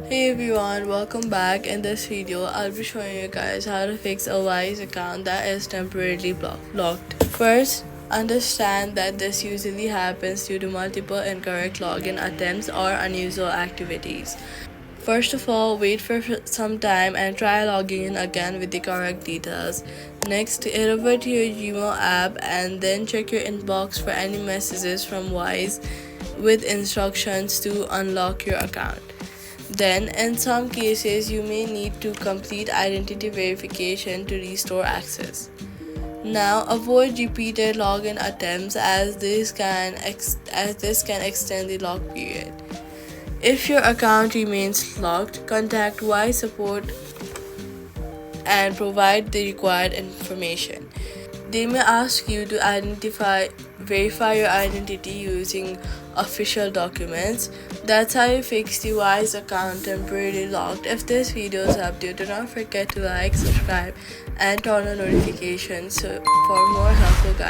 Hey everyone, welcome back. In this video, I'll be showing you guys how to fix a Wise account that is temporarily blocked. First, understand that this usually happens due to multiple incorrect login attempts or unusual activities. First of all, wait for some time and try logging in again with the correct details. Next, head over to your Gmail app and then check your inbox for any messages from Wise with instructions to unlock your account. Then, in some cases, you may need to complete identity verification to restore access. Now, avoid repeated login attempts as this can extend the lock period. If your account remains locked, contact Wise support and provide the required information. They may ask you to verify your identity using official documents. That's how you fix the Wise account temporarily locked. If this video has helped you, do not forget to like, subscribe, and turn on notifications for more helpful guides.